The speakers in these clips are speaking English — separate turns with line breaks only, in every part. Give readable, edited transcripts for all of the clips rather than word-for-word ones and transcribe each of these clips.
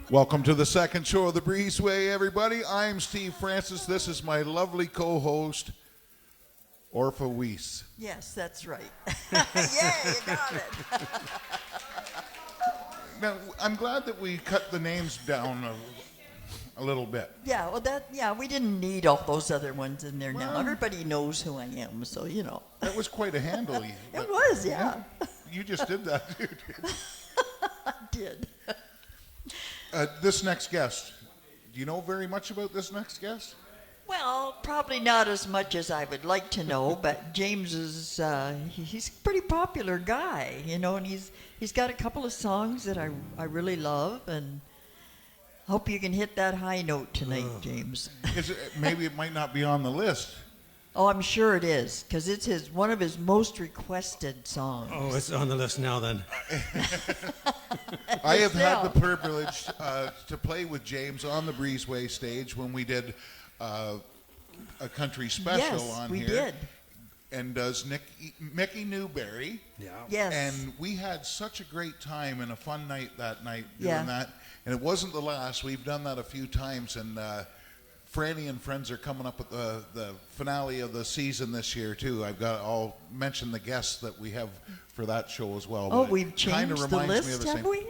Welcome to the second show of the Breezeway, everybody. I'm Steve Francis. This is my lovely co-host, Orpha Weiss.
Yes, that's right. Yeah, you got it.
Now, I'm glad that we cut the names down a little bit.
Yeah, well, we didn't need all those other ones in there now.
Well,
Everybody knows who I am, so, you know.
That was quite a handle.
It was, yeah.
You just did that, dude.
I did.
This next guest, do you know very much about this next guest?
Well, probably not as much as I would like to know, but James is, he's a pretty popular guy, you know, and he's got a couple of songs that I really love, and hope you can hit that high note tonight, James.
Maybe it might not be on the list.
Oh, I'm sure it is, because it's one of his most requested songs.
Oh, it's on the list now then.
I have had the privilege to play with James on the Breezeway stage when we did a country special on here.
Yes, we did.
And does Mickey Newberry.
Yeah.
Yes.
And we had such a great time and a fun night that night doing that. And it wasn't the last. We've done that a few times. And Franny and friends are coming up with the finale of the season this year, too. I'll mention the guests that we have for that show as well.
Oh,
But
we've changed the list, have we?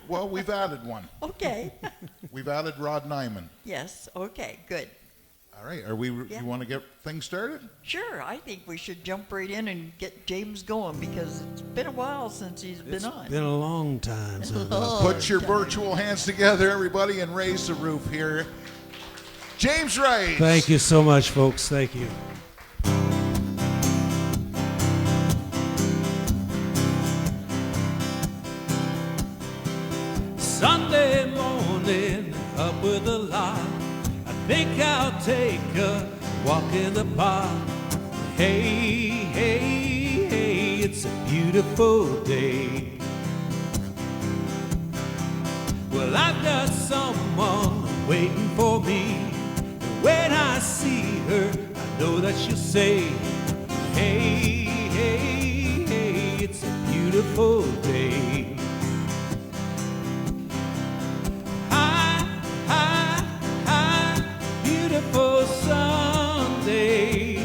Well, we've added one.
Okay.
We've added Rod Nyman.
Yes, okay, good.
All right. You want to get things started?
Sure, I think we should jump right in and get James going because it's been a while since he's been on.
It's been a long time.
Put your virtual hands together, everybody, and raise the roof here. James Wright.
Thank you so much, folks. Thank you. Sunday morning, up with a lot. I think I'll take a walk in the park. Hey, hey, hey, it's a beautiful day. Well, I've got someone waiting for me. When I see her, I know that she'll say, hey, hey, hey, it's a beautiful day. Hi, hi, hi, beautiful Sunday.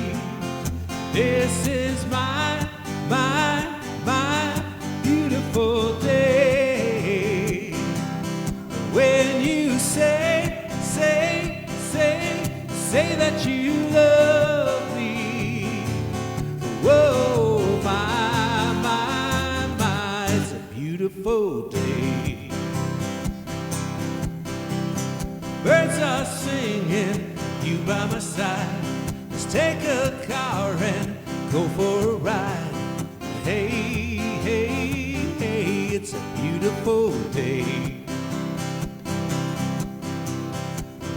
This is my beautiful day. When you say that you love me. Whoa, my, it's a beautiful day. Birds are singing, you by my side. Let's take a car and go for a ride. Hey, hey, hey, it's a beautiful day.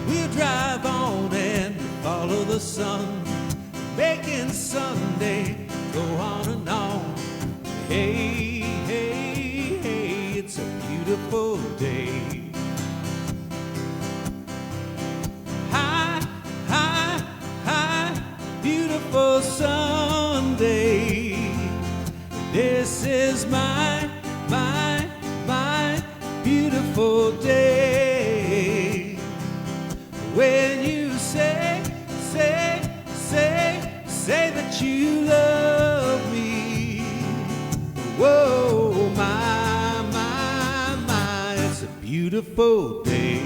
We'll drive on and follow the sun, making Sunday go on and on. Hey, hey, hey, it's a beautiful day. Hi, hi, hi, beautiful Sunday. This is my beautiful day. When you say that you love me. Whoa, my, it's a beautiful day.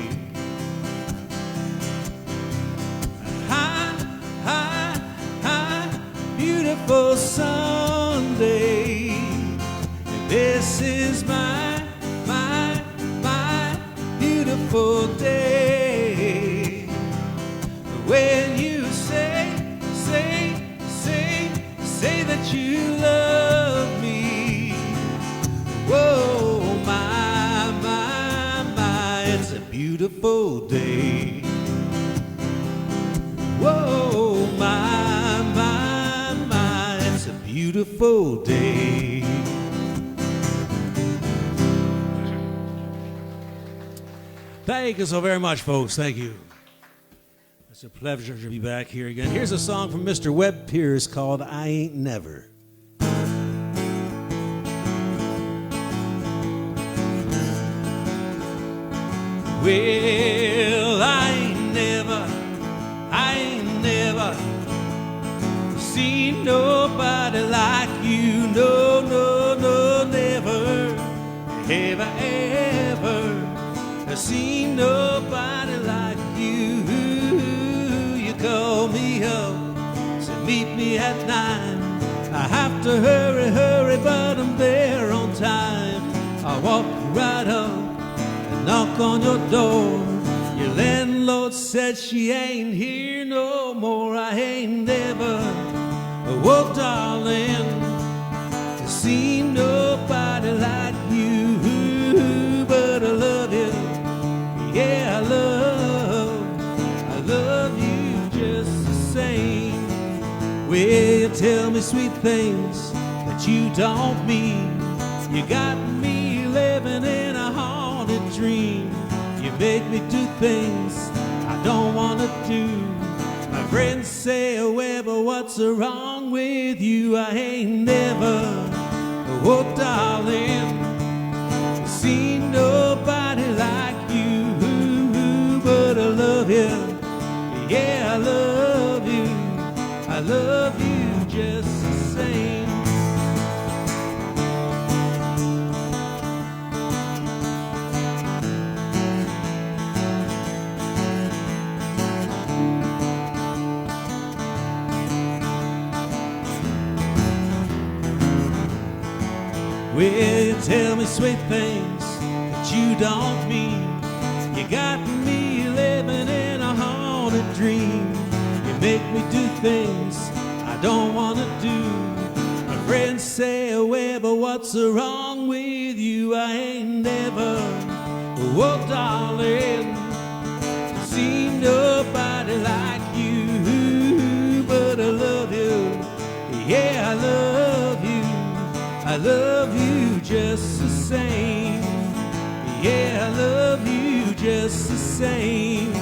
Hi, hi, hi, beautiful Sunday. This is my beautiful day. When you say that you love me. Whoa, my, it's a beautiful day. Whoa, my, it's a beautiful day. Thank you so very much, folks. Thank you. It's a pleasure to be back here again. Here's a song from Mr. Webb Pierce called I Ain't Never. Well, I ain't never seen nobody like you. No, no, no, never have I ever seen nobody like you. You call me up, say meet me at 9. I have to hurry, hurry, but I'm there on time. I walk right up and knock on your door. Your landlord said she ain't here no more. I ain't never, oh darling, seen nobody like you. But I love you, yeah, I love you just the same. Well, you tell me sweet things that you don't mean. You got me living in a haunted dream. You make me do things I don't want to do. My friends say, well, but what's wrong with you? I ain't never, oh darling, seen nobody like you. But I love you, yeah, I love you just the same. Well, you tell me sweet things that you don't mean. You got me living in a haunted dream. You make me do things I don't want to do. My friends say, well, but what's wrong with you? I ain't never, oh darling, seen nobody like you. But I love you, yeah, I love you just the same. Yeah, I love you just the same.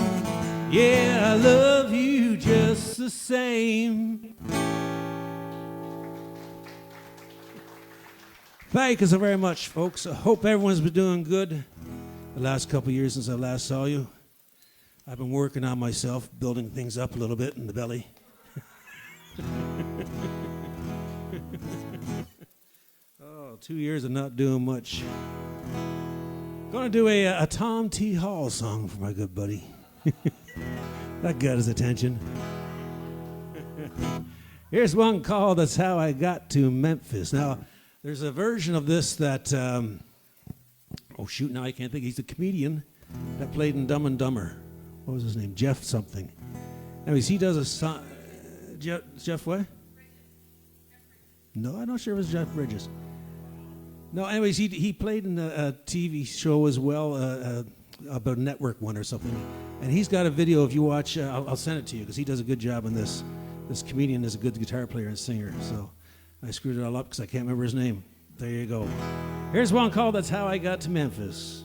Yeah, I love you just the same. Thank you so very much, folks. I hope everyone's been doing good the last couple of years since I last saw you. I've been working on myself, building things up a little bit in the belly. Oh, 2 years of not doing much. Gonna do a Tom T. Hall song for my good buddy. That got his attention. Here's one called That's How I Got to Memphis. Now, there's a version of this that, now I can't think. He's a comedian that played in Dumb and Dumber. What was his name? Jeff something. Anyways, he does a song. Jeff what? No, I'm not sure it was Jeff Bridges. No, anyways, he played in a TV show as well, about Network One or something. And he's got a video. If you watch, I'll send it to you because he does a good job in this. This comedian is a good guitar player and singer. So I screwed it all up because I can't remember his name. There you go. Here's one called That's How I Got to Memphis.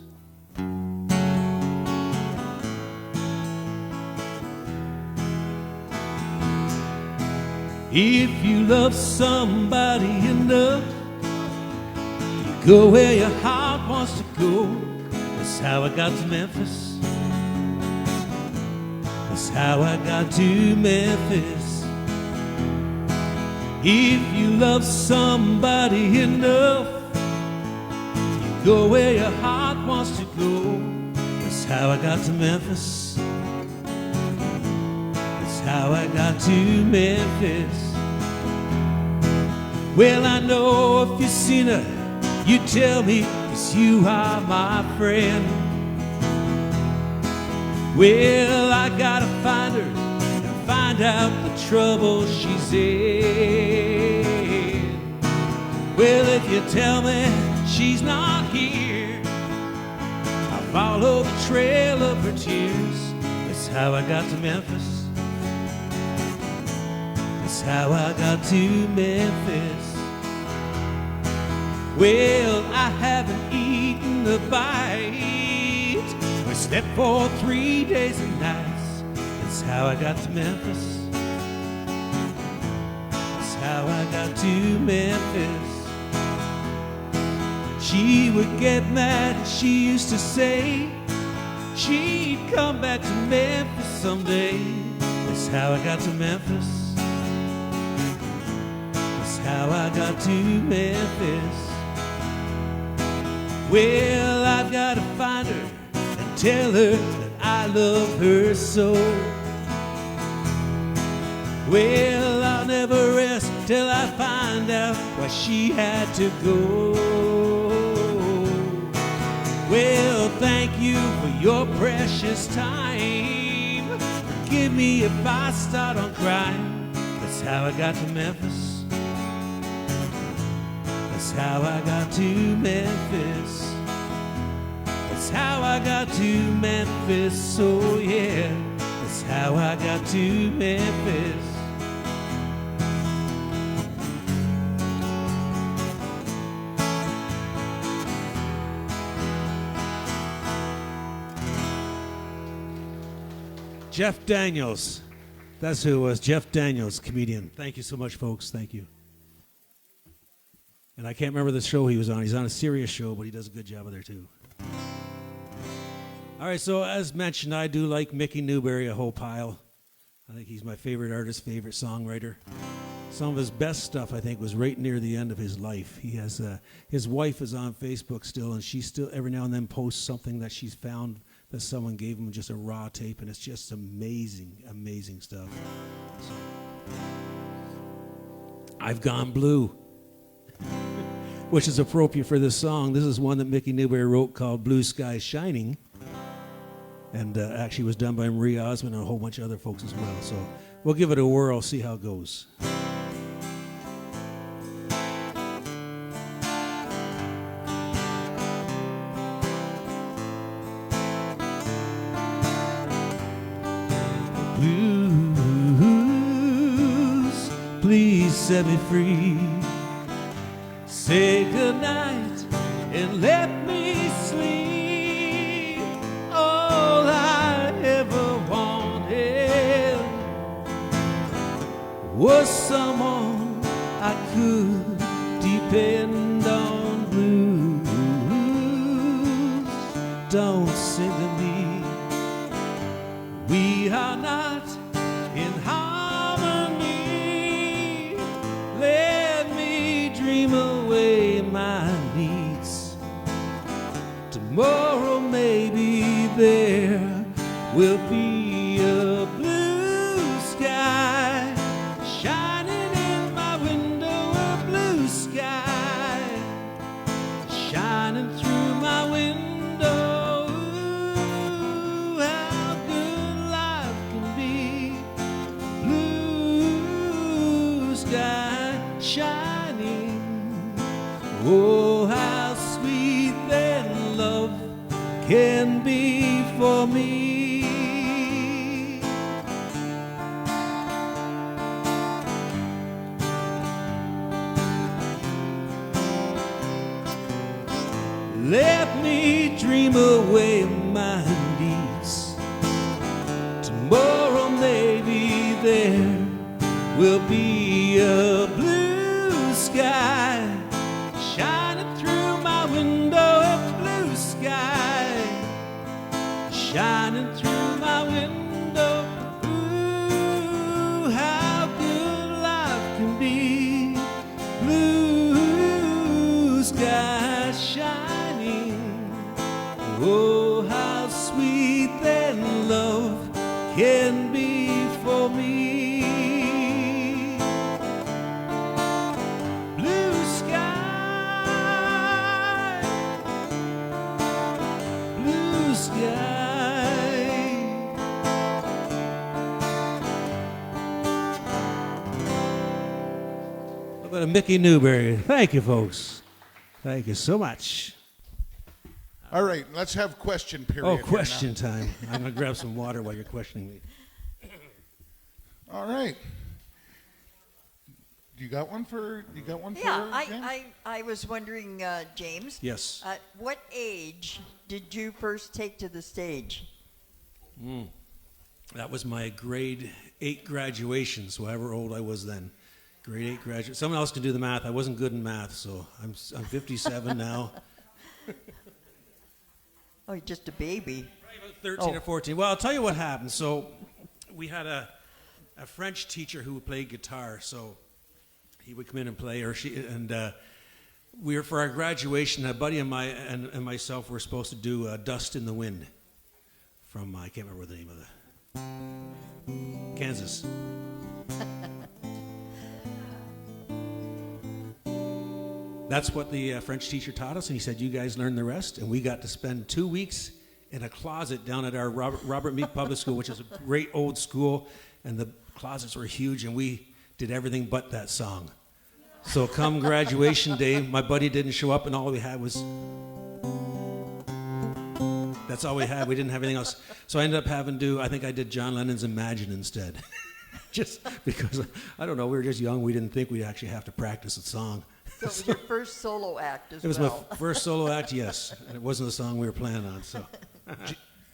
If you love somebody enough, you go where your heart wants to go. That's how I got to Memphis. That's how I got to Memphis. If you love somebody enough, you go where your heart wants to go. That's how I got to Memphis. That's how I got to Memphis. Well, I know if you've seen her, you tell me, 'cause you are my friend. Well, I gotta find her and find out the trouble she's in. Well, if you tell me she's not here, I'll follow the trail of her tears. That's how I got to Memphis. That's how I got to Memphis. Well, I haven't eaten a bite. I slept for 3 days and nights. That's how I got to Memphis. That's how I got to Memphis. She would get mad, she used to say she'd come back to Memphis someday. That's how I got to Memphis. That's how I got to Memphis. Well, I've got to find her and tell her that I love her so. Well, I'll never rest till I find out why she had to go. Well, thank you for your precious time. Forgive me if I start on crying. That's how I got to Memphis. That's how I got to Memphis. That's how I got to Memphis. Oh yeah, that's how I got to Memphis. Jeff Daniels. That's who it was. Jeff Daniels, comedian. Thank you so much, folks. Thank you. And I can't remember the show he was on. He's on a serious show, but he does a good job of there, too. All right, so as mentioned, I do like Mickey Newbury a whole pile. I think he's my favorite artist, favorite songwriter. Some of his best stuff, I think, was right near the end of his life. He has his wife is on Facebook still, and she still every now and then posts something that she's found that someone gave him, just a raw tape, and it's just amazing, amazing stuff. So, I've Gone Blue, which is appropriate for this song. This is one that Mickey Newbury wrote called Blue Sky Shining, and actually was done by Marie Osmond and a whole bunch of other folks as well. So we'll give it a whirl, see how it goes. Blues, please set me free. Say goodnight and let me sleep. All I ever wanted was someone I could depend on. Blues, don't sing to me. We are not in harmony. Let me dream away my needs. Tomorrow maybe there will be a blue sky shining in my window, a blue sky shining through my window. Oh, how sweet that love can be for me. Let me dream away my needs. Tomorrow maybe there will be a blue sky shining through my window, a blue sky shining through my window. Ooh, how good life can be. Blue sky shining. Oh, how sweet that love can be for me. Mickey Newbury. Thank you, folks. Thank you so much.
All right, let's have question period.
Oh, question time. I'm going to grab some water while you're questioning me.
All right. You got one for?
Yeah, I was wondering, James.
Yes.
At what age did you first take to the stage?
That was my grade 8 graduation, so however old I was then. Grade 8 graduate. Someone else can do the math. I wasn't good in math, so I'm 57 now.
Oh, you're just a baby.
Probably about 13 or 14. Well, I'll tell you what happened. So we had a French teacher who played guitar. So he would come in and play, we were, for our graduation, a buddy and myself were supposed to do Dust in the Wind from, I can't remember the name of Kansas. That's what the French teacher taught us, and he said, you guys learn the rest. And we got to spend 2 weeks in a closet down at our Robert Meade Public School, which is a great old school, and the closets were huge, and we did everything but that song. So come graduation day, my buddy didn't show up, and all we had was... That's all we had. We didn't have anything else. So I ended up having to do, I think I did John Lennon's Imagine instead. Just because, I don't know, we were just young. We didn't think we'd actually have to practice a song.
So it was your first solo act as well.
It was my first solo act, yes. And it wasn't the song we were planning on, so...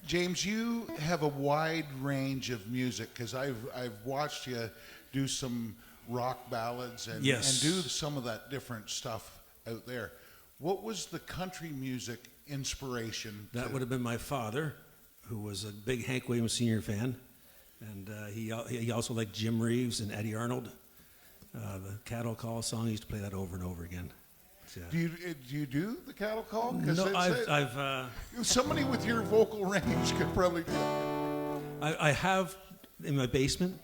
James, you have a wide range of music, because I've watched you do some rock ballads and do some of that different stuff out there. What was the country music inspiration?
That would have been my father, who was a big Hank Williams Sr. fan, and he also liked Jim Reeves and Eddie Arnold. The Cattle Call song, he used to play that over and over again. Yeah.
Do you do the Cattle Call?
No, I've
somebody with your vocal range could probably do that.
I have in my basement.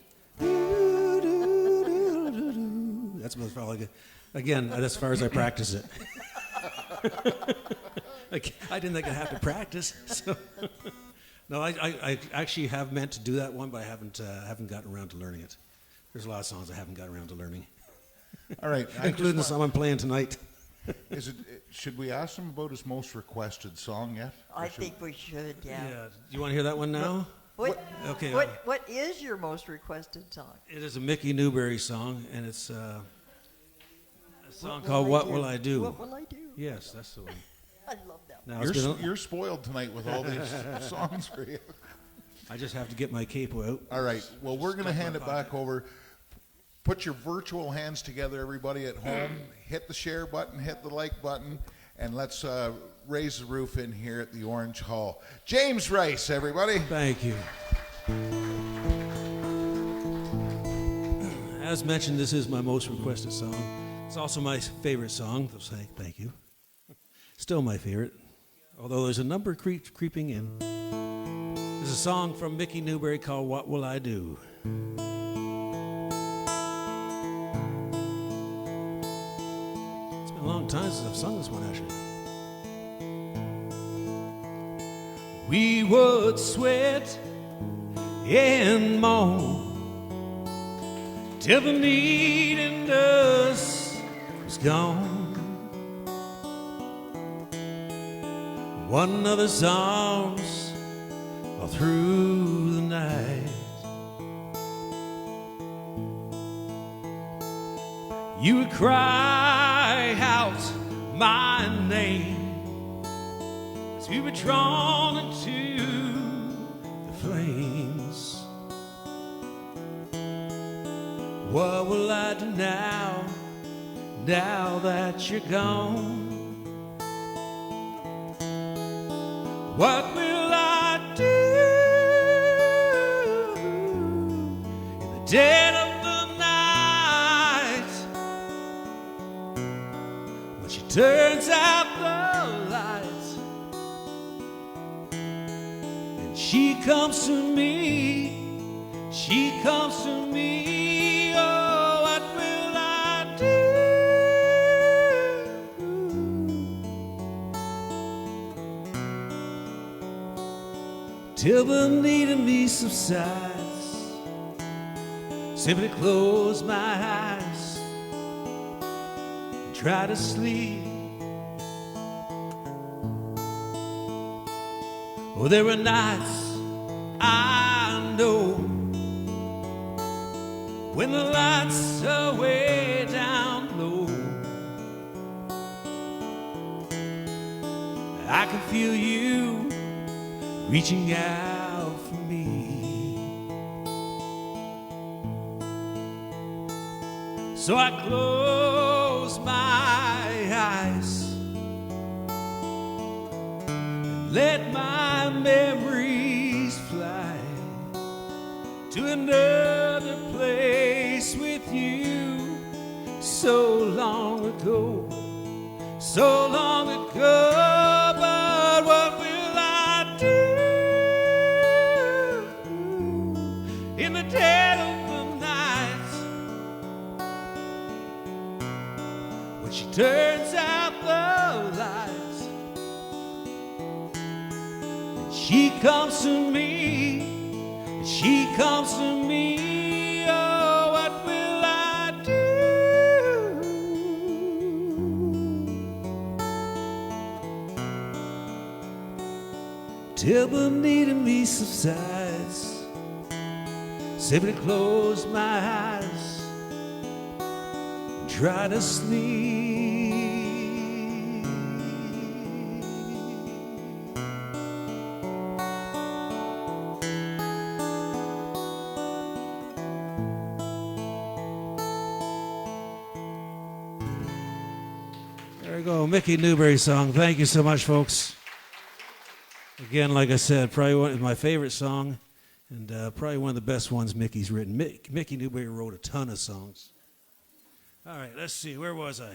That's about all I get. Again, that's as far as I practice it. I didn't think I'd have to practice. So. No, I actually have meant to do that one, but I haven't gotten around to learning it. There's a lot of songs I haven't gotten around to learning.
All right,
including the song I'm playing tonight.
Should we ask him about his most requested song yet?
I think we should, yeah.
Do you want to hear that one now?
Okay. What is your most requested song?
It is a Mickey Newbury song, and it's a song called What Will I Do?
What Will I Do?
Yes, that's the one.
I love that
now,
you're spoiled tonight with all these songs for you.
I just have to get my capo out.
All right. Well, we're going to hand it back over. Put your virtual hands together, everybody at home. Hit the share button, hit the like button, and let's raise the roof in here at the Orange Hall. James Rice, everybody.
Thank you. As mentioned, this is my most requested song. It's also my favorite song. Thank you. Still my favorite, although there's a number creeping in. There's a song from Mickey Newbury called What Will I Do? It's been a long time since I've sung this one, actually. We would sweat and moan till the need in us was gone. One another's arms all through the night. You would cry out my name as we were drawn into the flames. What will I do now that you're gone? What will I do in the dead of the night when she turns out the lights and she comes to me, oh, what will I do till the need in me subsides? Simply close my eyes and try to sleep. Oh, there are nights I know when the lights are way down low. I can feel you reaching out for me. So I close my eyes and let my memories fly to another place with you. So long ago, so long ago, but what will I do in the dead of the night when she turns out the lights and she comes to me, and she comes to me? Oh, what will I do till the need in me subsides? Simply close my eyes, try to sleep. There we go, Mickey Newbury song. Thank you so much, folks. Again, like I said, probably one of my favorite song, and probably one of the best ones Mickey's written. Mickey Newbury wrote a ton of songs. All right, let's see. Where was I?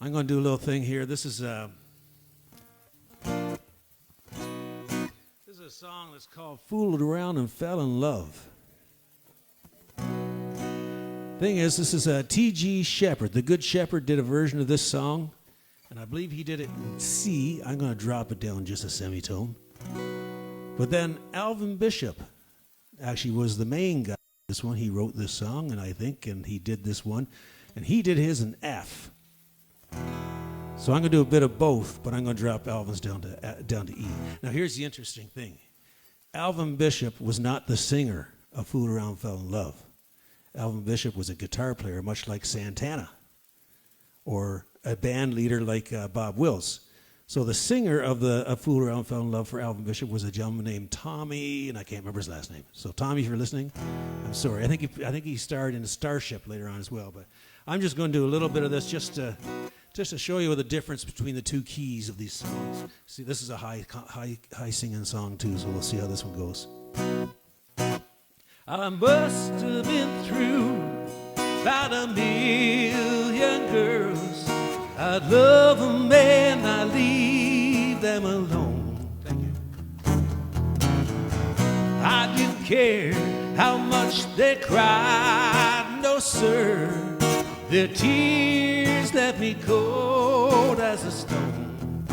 I'm going to do a little thing here. This is a song that's called "Fooled Around and Fell in Love." Thing is, this is T.G. Shepherd. The Good Shepherd did a version of this song, and I believe he did it in C. I'm going to drop it down just a semitone. But then Alvin Bishop actually was the main guy. This one, he wrote this song, and he did this one, and he did his in F. So I'm going to do a bit of both, but I'm going to drop Alvin's down to E. Now, here's the interesting thing. Alvin Bishop was not the singer of Fool Around Fell in Love. Alvin Bishop was a guitar player, much like Santana, or a band leader like Bob Wills. So the singer of Fool Around Fell in Love for Alvin Bishop was a gentleman named Tommy, and I can't remember his last name. So Tommy, if you're listening, I'm sorry. I think he starred in Starship later on as well. But I'm just going to do a little bit of this just to show you the difference between the two keys of these songs. See, this is a high singing song too, so we'll see how this one goes. I must have been through about 1,000,000 girls. I'd love them and I leave them alone. Thank you. I didn't care how much they cried, no sir. Their tears left me cold as a stone.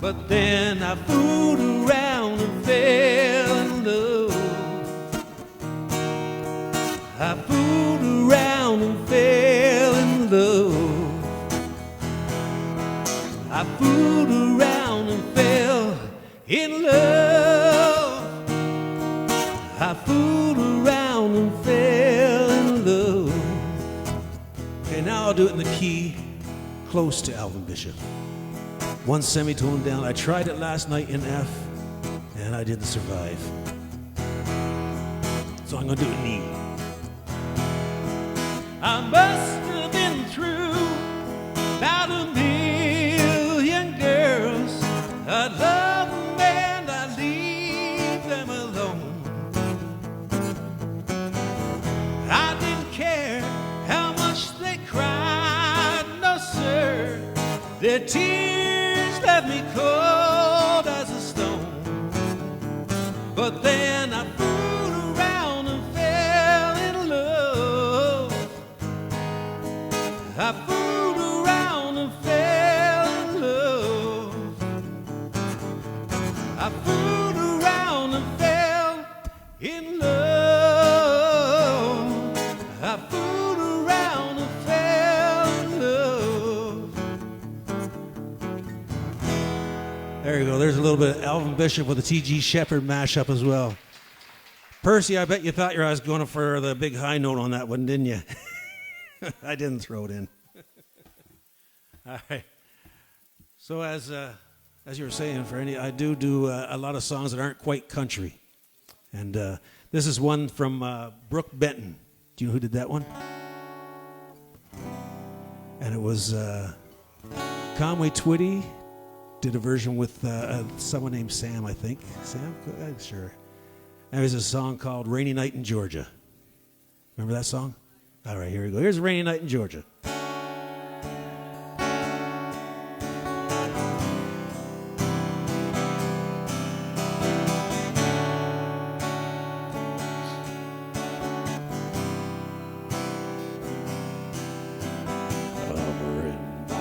But then I fooled around and fell in love. I fooled around and fell in love. I fooled around and fell in love. I fooled around and fell in love. Okay, now I'll do it in the key close to Alvin Bishop. One semitone down. I tried it last night in F, and I didn't survive. So I'm going to do it in E. I must have been through about 1,000,000 girls. I love them and I leave them alone. I didn't care how much they cried, no sir. Their tears left me cold as a stone. But then I fooled around and fell in love. I fooled around and fell in love. I fooled around and fell in love. I fooled around and fell in love. There you go. There's a little bit of Alvin Bishop with a T.G. Shepherd mashup as well. Percy, I bet you thought I was going for the big high note on that one, didn't you? I didn't throw it in. All right. So as you were saying, Franny, I do a lot of songs that aren't quite country. And this is one from Brooke Benton. Do you know who did that one? And it was Conway Twitty did a version with someone named Sam, I think. Sam? Sure. And there's a song called Rainy Night in Georgia. Remember that song? All right, here we go. Here's Rainy Night in Georgia.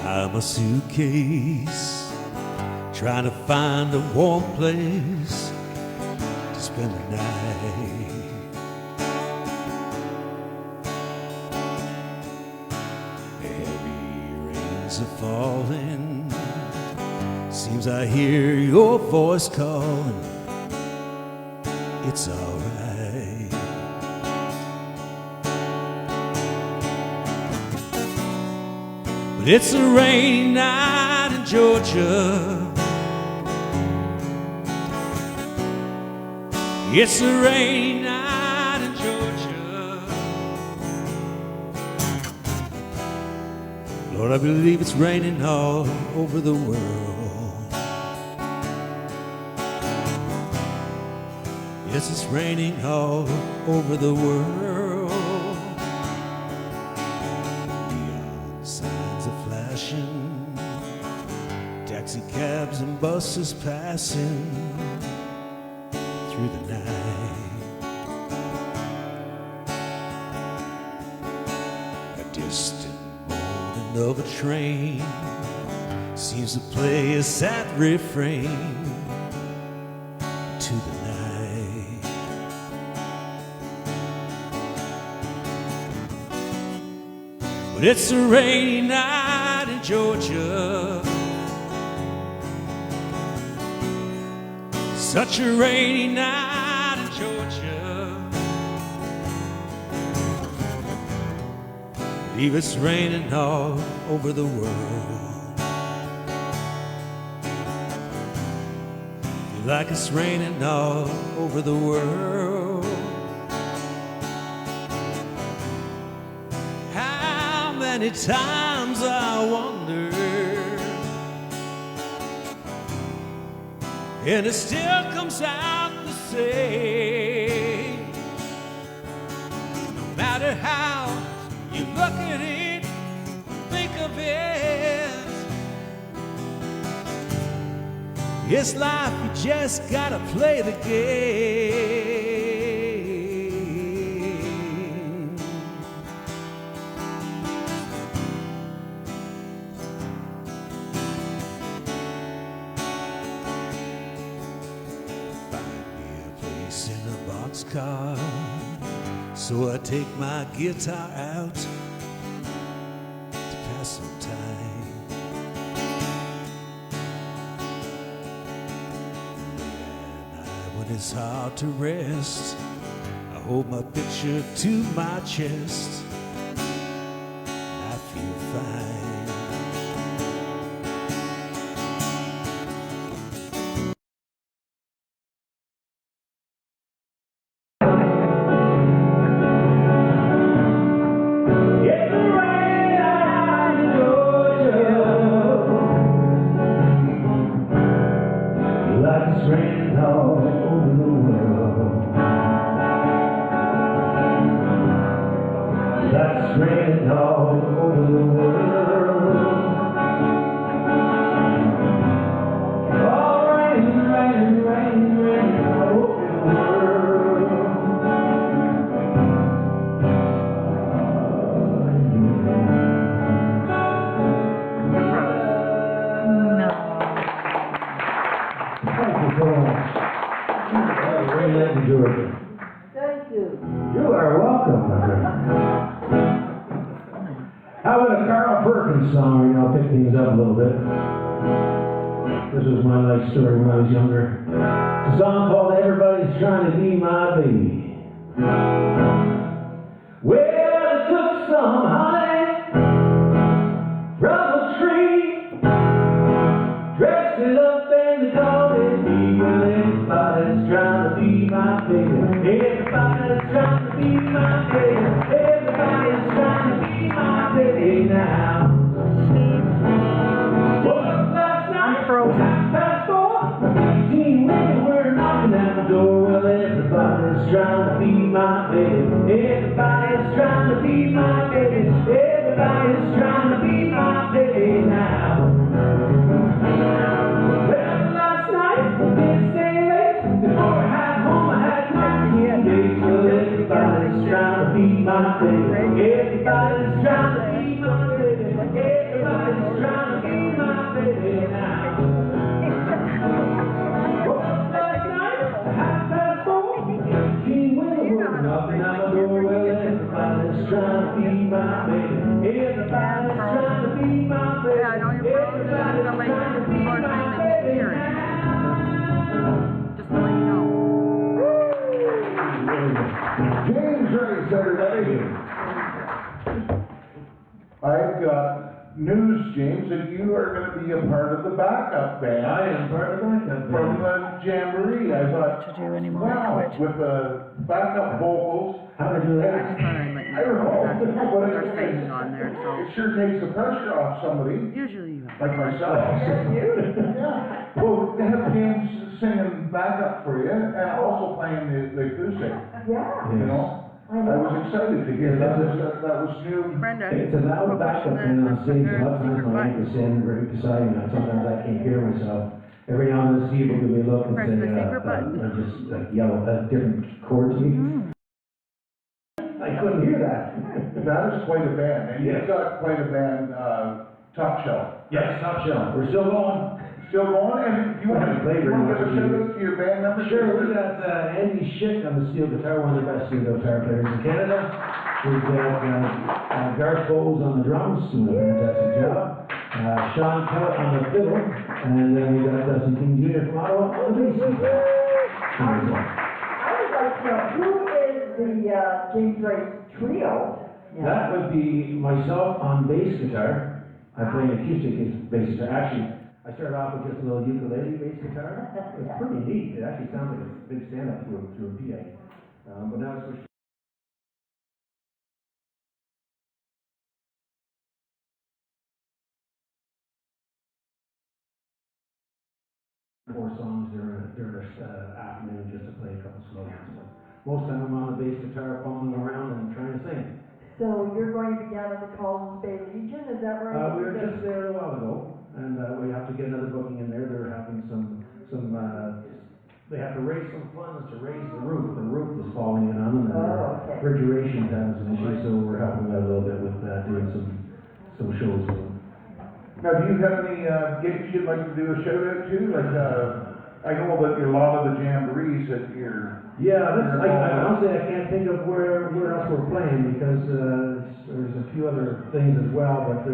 I'm a suitcase, trying to find a warm place to spend the night. Heavy rains are falling, seems I hear your voice calling. It's alright. But it's a rainy night in Georgia. It's a rainy night in Georgia. Lord, I believe it's raining all over the world. Yes, it's raining all over the world. Neon signs are flashing, taxi cabs and buses passing through the night. A distant moaning of a train seems to play a sad refrain to the night. But it's a rainy night in Georgia. Such a rainy night in Georgia. Believe it's raining all over the world. Feel like it's raining all over the world. How many times I wonder, and it still comes out the same. No matter how you look at it, think of it, it's life, you just gotta play the game. In a boxcar, so I take my guitar out to pass some time. Late at night when it's hard to rest, I hold my picture to my chest and I feel fine. It's raining all over the world. That's raining all over the world. Oh, rain, rain, rain, rain all over the world. Rainy Georgia.
Thank you.
You are welcome, my friend. How about a Carl Perkins song? I'll pick things up a little bit. This was my life story when I was younger. It's a song called Everybody's Trying to Be My Baby. Well, it took some honey from the tree, dressed it up and called it me. Well, everybody's trying to be my baby. Everybody's trying to be my baby. Everybody's trying to be my baby now. Everybody's trying to be my baby. Everybody's trying to be my baby. Everybody's trying to be my baby now. Well, last night we did stay late. Before I had home, I had my days. Well, everybody's trying to be my baby. Everybody's trying to be my baby. Everybody's trying to be my baby now. Well, last night, 4:30, she went knocking on the door. Well, everybody's trying to be my baby. Everybody's trying to be my baby.
Yeah, I know you're frozen. So like, people are saying they can't hear it. Just to let you know.
James Race, everybody. I've got news, James, that you are going to be a part of the backup band.
I am part of the backup
From
band.
the Jamboree. I thought,
To do any more
wow,
Twitch.
with the backup vocals.
How to do
I
that?
just thought I'd let you
I don't know.
know. That's
But
what they're saying on there,
It
so
sure takes the pressure off somebody,
usually you have.
like myself. Yeah. Well, they have James singing backup for you and also playing the acoustic,
Yeah,
you know? I was excited to hear that. That was new.
Brenda.
It's a loud backup band on stage. A lot of times my anchor standing right beside me, and sometimes I can't hear myself. Every now and then people give me a look and
Press
say,
the secret button.
I just yell different chords to me. I couldn't hear that.
That is quite a band, and
Yes.
you've got quite a band, Top Shelf.
Yes, top shelf. We're still going.
Still going, and you want to
Play very
give
much
a
with
shout
you.
out to your band members?
Sure, we got Andy Schick on the steel guitar, one of the best steel guitar players in Canada. We've got Garth Bowles on the drums, doing a fantastic job. Sean Kellett on the fiddle, and then we got Dustin King Jr. from Ottawa on the bass.
I would like to know, who is the James Race trio?
That would be myself on bass guitar. I play an acoustic bass guitar. Actually, I started off with just a little ukulele bass guitar. It's pretty neat. It actually sounds like a big stand-up through a PA. But now it's switched. Four songs during an afternoon just to play a couple slow ones. But most of the time I'm on the bass guitar, fumbling around and trying to sing.
So you're going to be down at the Collins Bay Legion, is that right?
We were just there a while ago, and we have to get another booking in there. They're having they have to raise some funds to raise the roof. The roof is falling in on them, and their
Oh, okay.
refrigeration's having some issues, so we're helping out a little bit with doing some shows with them.
Now, do you have any gigs you'd like to do a shout out to? Like, I know that a lot of the jamborees that you're.
Yeah, honestly, I can't think of where else we're playing, because there's a few other things as well, but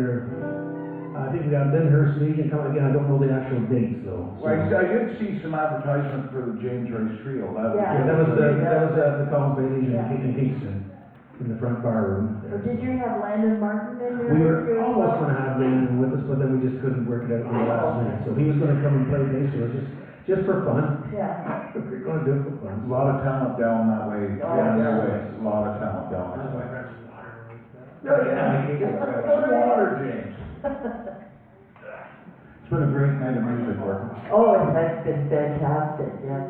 I think we got Lyndhurst Legion coming again. I don't know the actual dates though.
Well, I did see some advertisement for the James Race Trio.
Yeah.
That was the Collins Bay Legion in Kingston, in the front bar room.
Or did you have Landon Martin in there?
We were
with you as
almost
well?
gonna have Landon with us, but then we just couldn't work it out for the last minute. So he was gonna come and play bass with us, just for fun.
Yeah.
We're gonna do it for
A
fun.
lot of talent down that way.
Oh,
Yeah,
yeah.
that way. A lot of talent down that way.
Oh, yeah.
Some water, James. It's been a great night of music, Orson.
Oh, it has been fantastic, yes.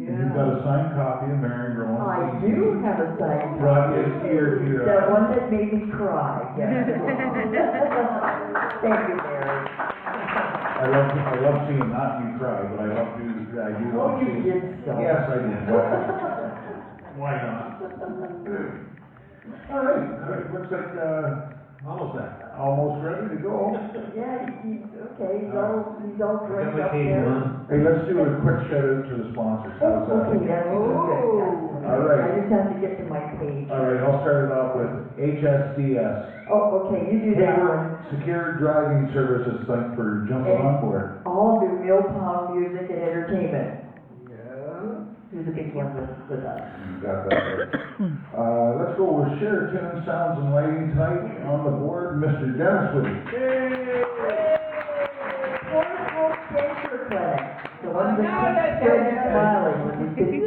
You've got a signed copy of Mary Rowan.
I do have a signed
Brought
copy.
it here to.
The one that made me cry, yes. Thank you, Mary.
I love seeing not you cry, but I do
Oh,
love
you
seeing.
did so.
Yes, I did. Why not? All right, looks like,
Almost back.
almost ready to go.
Yeah, he's okay, he's all
Got
dressed
my
up
cable
there.
on.
Hey, let's do a quick shout out to the sponsors. How's that?
Okay, that's good.
All right.
I just have to get to my page.
All right, I'll start it off with HSDS.
Oh, okay, you do that one.
Hayward Secure Driving Services, thanks for jumping on board.
All do Milltown Music and Entertainment. Who's a big one with us.
You got that right. Let's go with Sheraton Sounds and Lighting tonight on the board, Mr. Dennis Woody.
Fort Hope Cancer Clinic. The one that keeps good smiling when you see.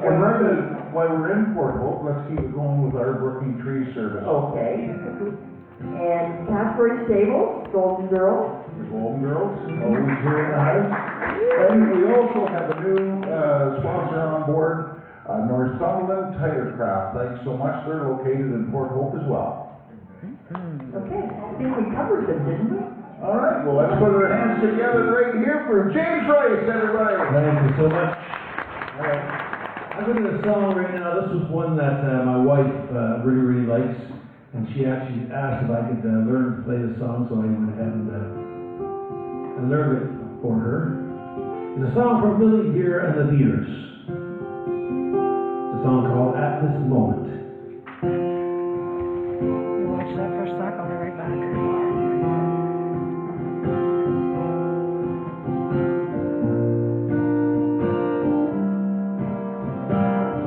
And right while we're in Port Hope, let's keep it going with our working tree service.
Okay. And Casper Stables, Golden Girls.
The Golden Girls, always here in the house. And we also have a new sponsor on board, Northumberland Tirecraft, thanks so much. They're located in Port Hope as well.
Okay, I think we covered them, didn't we?
All right, well, let's put our hands together right here for James Rice, everybody.
Thank you so much. All right. I'm going to do a song right now. This was one that my wife really likes, and she actually asked if I could learn to play the song, so I went ahead and learned it for her. It's a song from Billy Deere and the Beaters. It's a song called At This Moment.
You watch that for a sec, I'll be right back.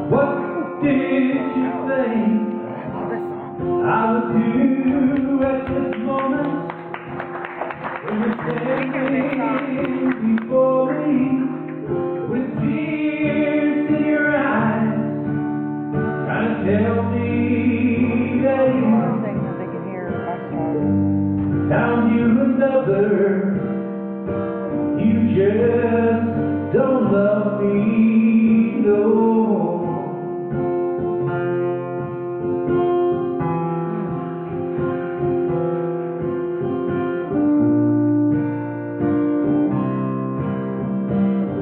What did you think I would do at this moment when you're standing before me with tears in your eyes, trying to tell me that you
Things that they can hear us talk.
found you another, you just don't love me, no.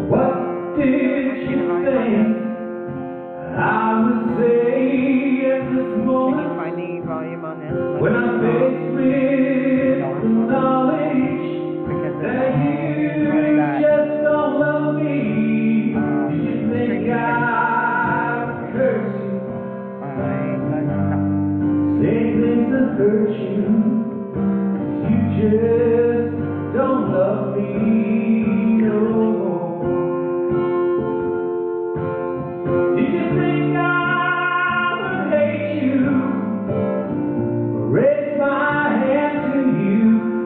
What did you think I would say at this moment
Find the volume on this.
when I'm faced with the knowledge
Because
that you just don't love me? Did you think I would curse you, say things that hurt you? 'Cause you just don't love me, no. Did you think I would hate you, raise my hand to you?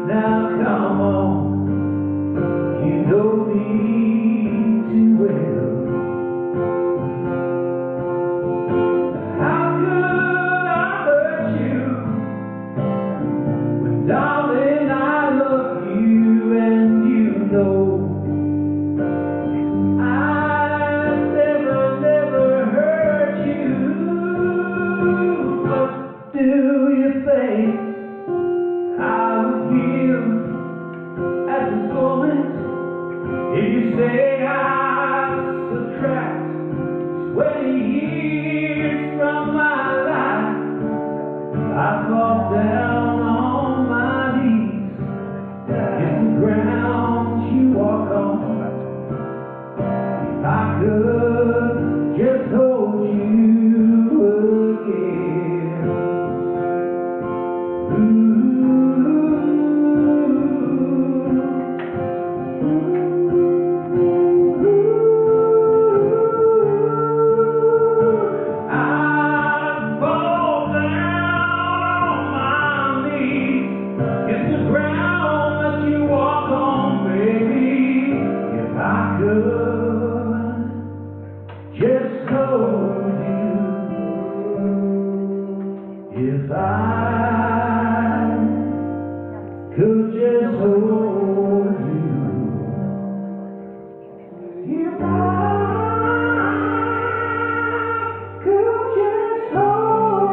Now come on, you know me too well. How could I hurt you when, darling, I love you and you know I never hurt you? What do you think I would feel at this moment if you say I subtract 20 years from my life? I fall down on my knees, kiss the ground you walk on. If I could just hold you again. I'd fall down on my knees, kiss the ground that you walk on, baby. If I could just hold you, if I could just hold you, if I could just hold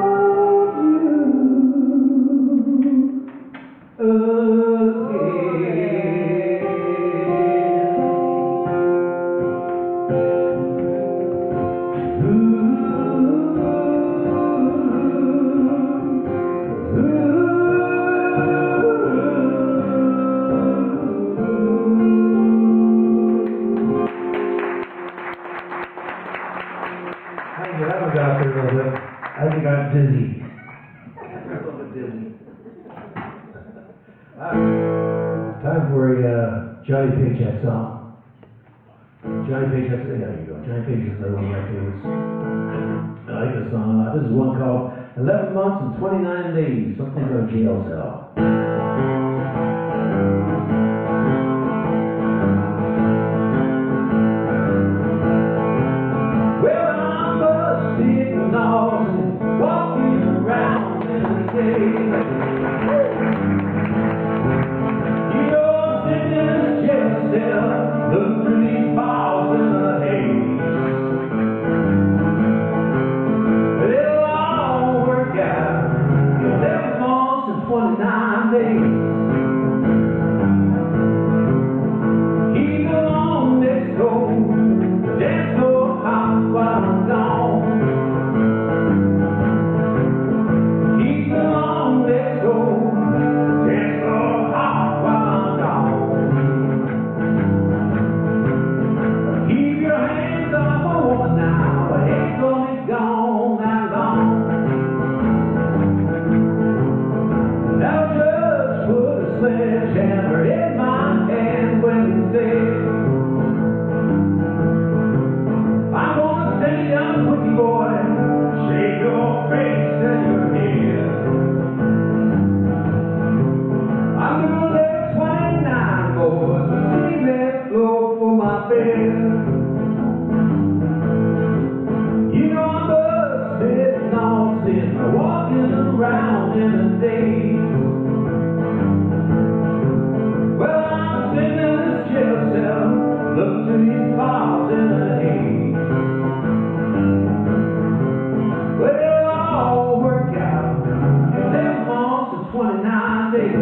you Thank you. That one got there a little bit. I think I'm dizzy. A little bit dizzy. Time for a Johnny Paycheck song. Johnny Paycheck, there you go. Johnny Paycheck's another one of my favorites. I like this song a lot. This is one called 11 Months and 29 Days, something from a jail cell. Well, I'm busted and lost and walking around in the day. You know I'm sitting in this jail cell, looking through these bars in the haze. sledgehammer in my hand when they say, I'm gonna stay young with you, boy, shake your face and your head. I'm gonna let 29 boys see me flow for my bed. You know I'm busted, nonsense, walking around in a daze. Well, I'm sitting in this jail cell, look to these files in a haze. Well, it'll all work out, 7 months and 29 days.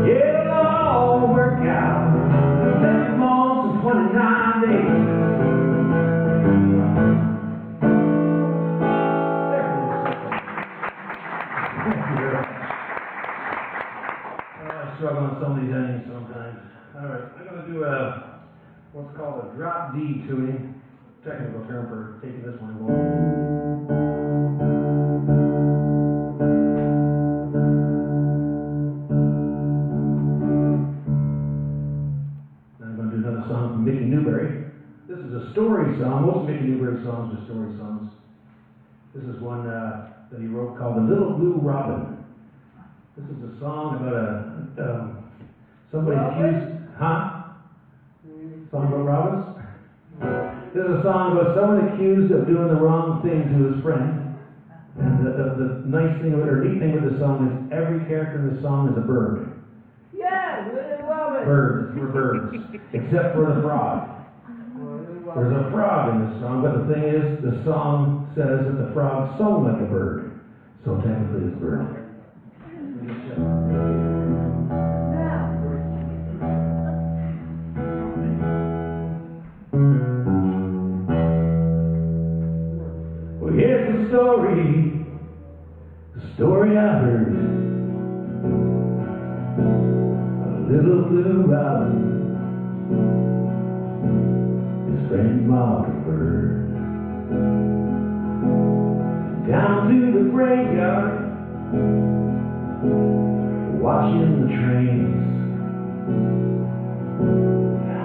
Yeah, it'll all work out, 7 months and 29 days. I struggle on some of these endings sometimes. All right, I'm going to do what's called a drop D tuning, technical term for taking this one and going. Then I'm going to do another song from Mickey Newbury. This is a story song. Most Mickey Newbury songs are story songs. This is one that he wrote called The Little Blue Robin. This is a song about somebody accused, Song about robins? This is a song about someone accused of doing the wrong thing to his friend. And the nice thing, or neat thing with the song is every character in the song is a bird.
Yeah, really love it.
Birds, we're birds. Except for the frog. There's a frog in this song, but the thing is, the song says that the frog sung like a bird. So technically it's a bird. Well, here's the story I heard. A little blue robin, his friend Mockingbird, down to the graveyard, watching the trains.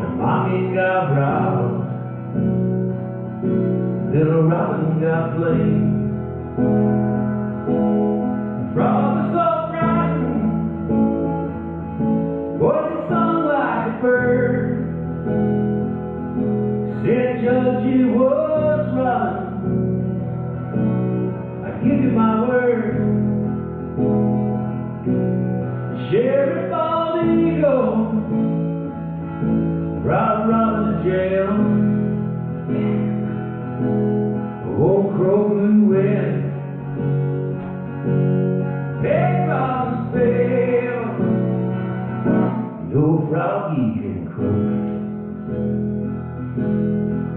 The mocking got robbed, little robin got blamed. The frog was so frightened, was it sung like a bird. Said Judge, you was robin, I give you my word. Sheriff Bald Eagle brought Robin to jail. Old Crow blew in, paid Robin's bail. No froggy can croak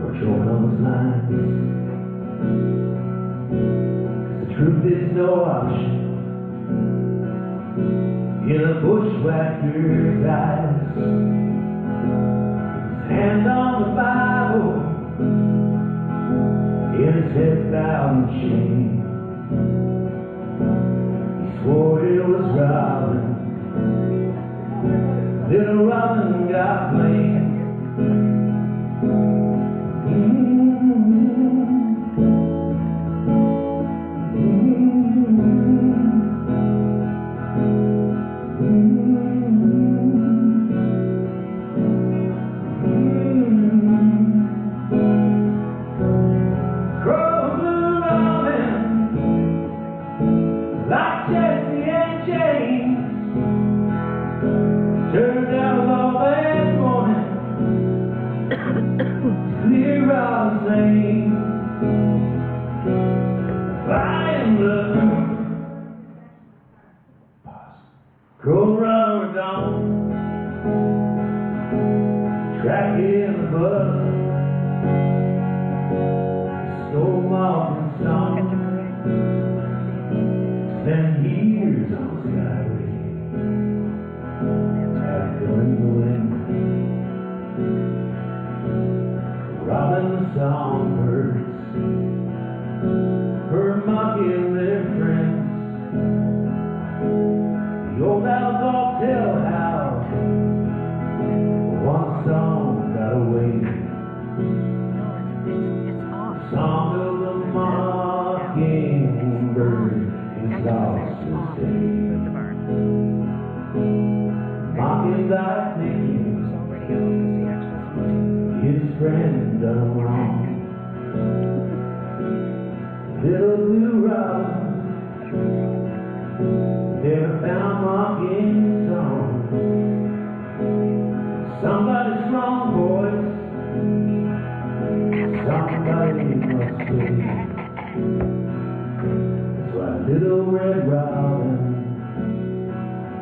or choke on his lines. 'Cause the truth is no option in a bushwhacker's eyes. His hand on the Bible, in his head bowed in shame. He swore it was Robin, little Robin got blamed. Turned out all that morning, clear out the lane. Flying blue, cold rubber dawn, track in the bud, snow mountain song, then years on the skyway. In the wind, robin the songbirds were mocking their friends. friend done wrong. Little blue robin never found mocking song. Somebody's wrong, boys. Somebody must be. That's why little red robin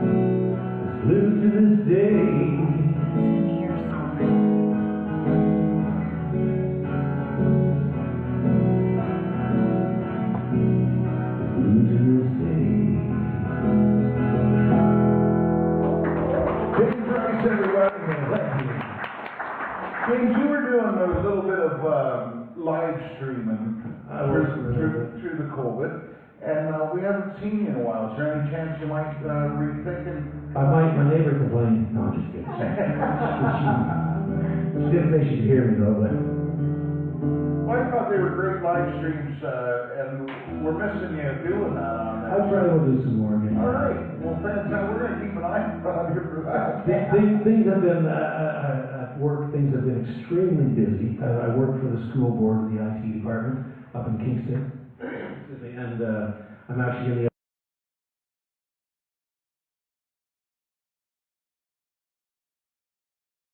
is blue to this day.
James, you were doing a little bit of live streaming through the COVID, and we haven't seen you in a while. Is there any chance you might rethink it?
I might, my neighbor complained. No, I'm just kidding. She didn't say she'd hear me though, but.
Well, I thought they were great live streams, and we're missing you doing that on that.
I'll try to do some more again.
All right. Well, fantastic. We're going to keep an eye on you for that.
Things have been, at work, things have been extremely busy. I work for the school board, the IT department, up in Kingston. And I'm actually in the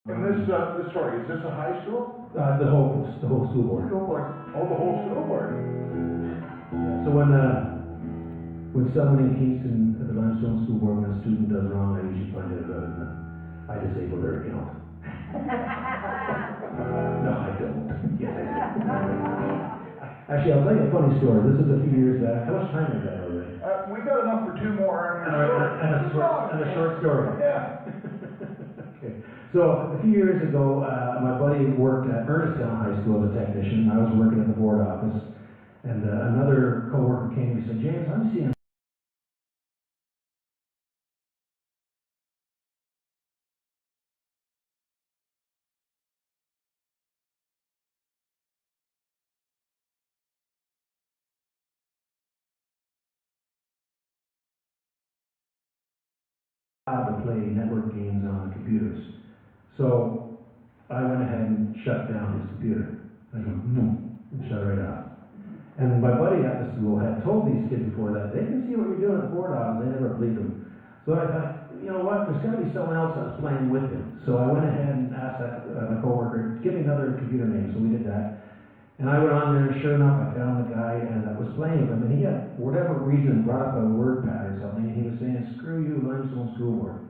And this sorry, is this a high school?
the whole school board.
School board. Oh, the whole school board.
So when someone in Kingston at the Limestone School Board, when a student does wrong, I usually find out about it and I disable their account. No, I don't. Yes, I do. Actually, I'll tell you a funny story. This is a few years back. How much time is that already?
We got enough for two more.
And a short story.
Yeah.
Okay. So a few years ago, my buddy worked at Ernestown High School as a technician. I was working at the board office, and another coworker came and said, "James, I'm seeing." To play network games on the computers. So I went ahead and shut down his computer. I go, and shut it right off. And my buddy at the school had told these kids before that they can see what you're doing at the board office. They never believed him. So I thought, you know what, there's got to be someone else that's playing with him. So I went ahead and asked my coworker, give me another computer name. So we did that. And I went on there, and sure enough, I found the guy and I was playing with him. And he had, for whatever reason, brought up a WordPad or something. And he was saying, "Screw you, Limestone School Board."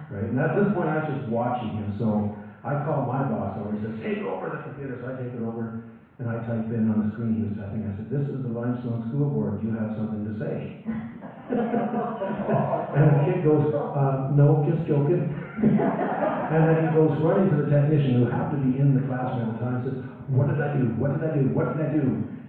Right? And at this point, I was just watching him. So I called my boss over. He said, "Take over the computer." So I take it over and I type in on the screen. He was typing. I said, "This is the Limestone School Board. Do you have something to say?" And the kid goes, "No, just joking." And then he goes running to the technician who happened to be in the classroom at the time and says, "What did I do? What did I do? What did I do?"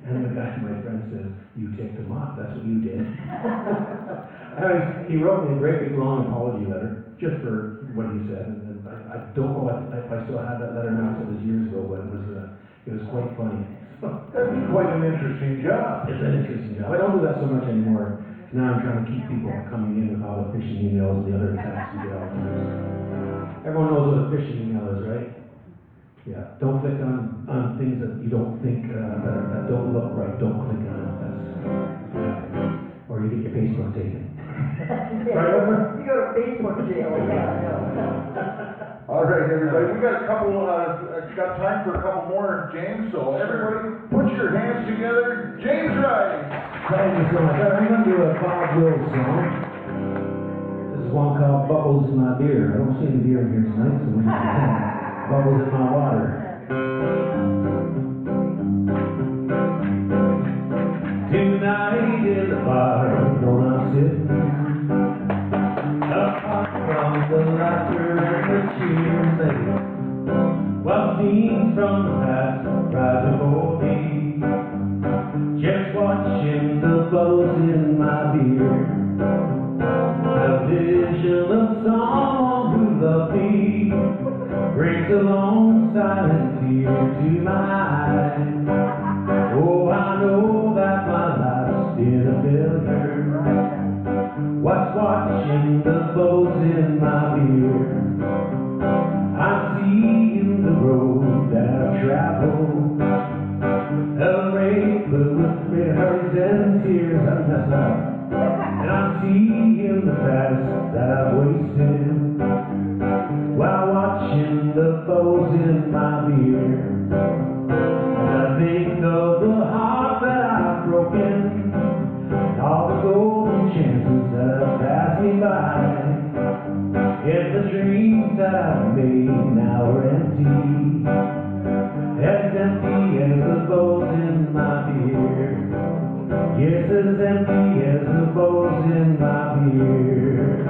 And the guy, my friend, says, "You ticked him off. That's what you did." And he wrote me a great big long apology letter just for what he said. And I don't know if I still have that letter now. It was years ago, but it was quite funny.
That'd be quite an interesting job.
It's an interesting job. I don't do that so much anymore. Now I'm trying to keep people coming in with all the phishing emails and the other attacks we get all the time. Everyone knows what a phishing email is, right? Yeah. Don't click on things that you don't think that don't look right. Don't click on it. Or you get your Facebook taken. Right over?
You go to Facebook jail, yeah.
All right, everybody. We got got time for a couple more, James. So everybody, put your hands together. James Rice.
Thank you so much. I'm going to do a Bob Wills song. This is one called "Bubbles in My Beer." I don't see any beer in here tonight, so we're just pretend. Bubbles in my water. Tonight in the bar, gonna sit apart from the laughter and the cheers, while scenes from the past rise before me. Just watching the bubbles in my beer, a vision of someone who loved me brings a long silent tear to my eye. Oh, I know that my life's been a failure. What's watching the bubbles in my beer? I'm seeing the road that I've tried. home. Celebrate, but with great hurries and tears I'm messed up. And I'm seeing the past that I've wasted while watching the foes in my beer. As I think of the heart that I've broken, all the golden chances that have passed me by, and the dreams that I've made now are empty as the bowls in my beer. Yes, as empty as the bowls in my beer.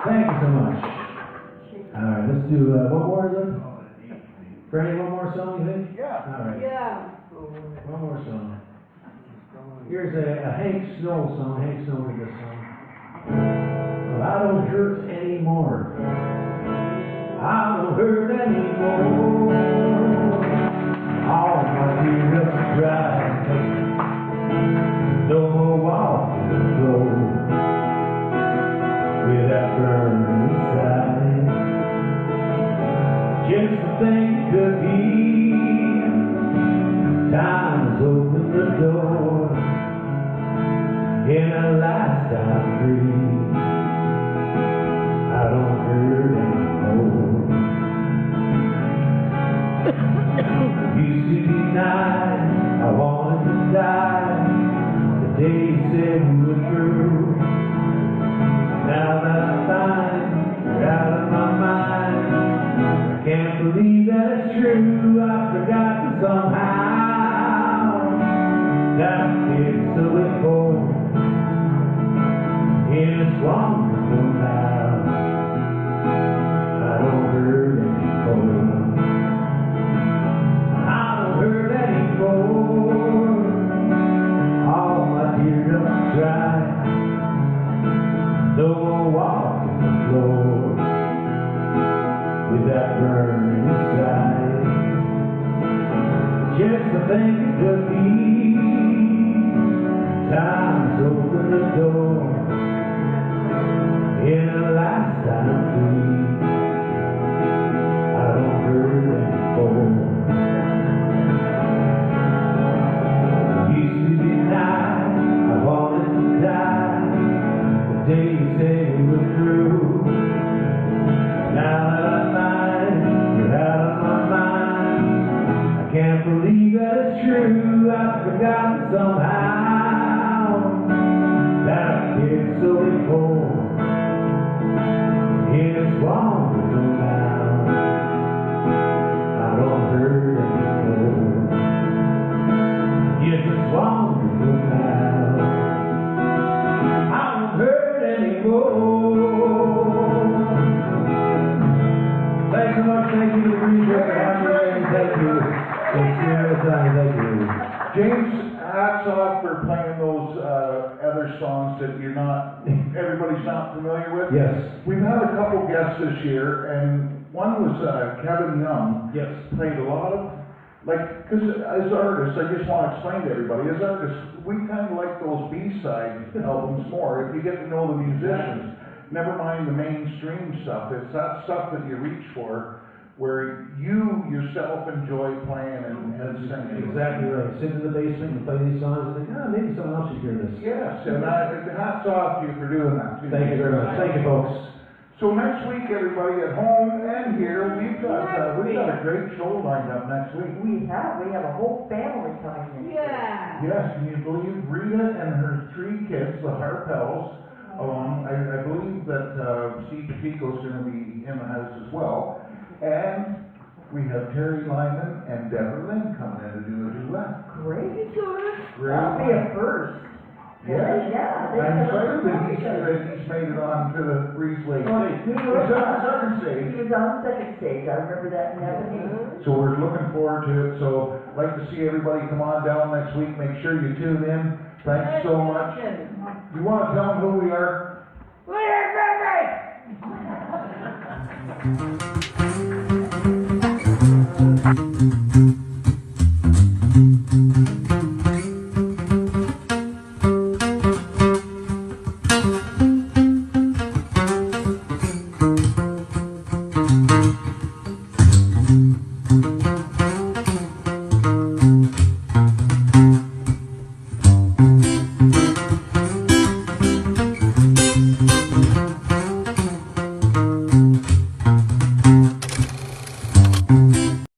Thank you so much. All right, let's do one more, is it? Franny, one more song, you think?
Yeah.
All right.
Yeah.
One more song. Here's a Hank Snow song. Hank Snow did this song. Well, I don't hurt anymore. I don't hurt anymore. All my tears are dry. No more walking the floor with that burning inside. Just to think could be time has opened the door, and at last I'm free. I don't hurt anymore. Used to deny I wanted to die the day you said we were through. Now that I find you're out of my mind, I can't believe that it's true. I've forgotten somehow that it's so important and it's wonderful now. I don't hurt anymore. I don't hurt anymore. All my teardrops dry. No more walking the floor with that burning inside. Just to think it could be time's opened the door, in a lifetime free. I don't hurt anymore. Used to deny I wanted to die the day you said we were through. Now that I find you're out of my mind, I can't believe that it's true. I've forgotten somehow that it's so important. It's wonderful now. I don't hurt anymore. Yes, it's wonderful now. I don't hurt anymore. Thanks so much. Thank you to the Green River. Thank you. Thank you.
James, hats off for playing those other songs that everybody's not familiar with.
Yes.
We've had a couple guests this year, and one was Kevin Young.
Yes.
Played a lot of, because as artists, I just want to explain to everybody, as artists, we kind of like those B-side albums more. If you get to know the musicians, never mind the mainstream stuff. It's that stuff that you reach for, where you yourself enjoy playing and singing.
Exactly right. Sit in the basement and play these songs and think, maybe someone else should hear this.
Yes, and hats off to you for doing that too.
Thank you very much. Thank you, folks.
So next week, everybody at home and here, we've got a great show lined up next week.
We have a whole family coming in.
Yeah.
Yes, can you believe Rita and her 3 kids, the Harpels, along? I believe that Steve Pacheco's going to be in the house as well. And we have Terry Lyman and Deborah Lynn coming in to do a duet.
Great.
Great.
That'll be a first.
Yes.
Yeah.
I'm excited that he's made it on to the Breeze Lake stage. He was on the second stage.
He was on the second stage. I remember that in Ebony.
So we're looking forward to it. So I'd like to see everybody come on down next week. Make sure you tune in. Thanks so much. You want to tell them who we are?
We're Burberry!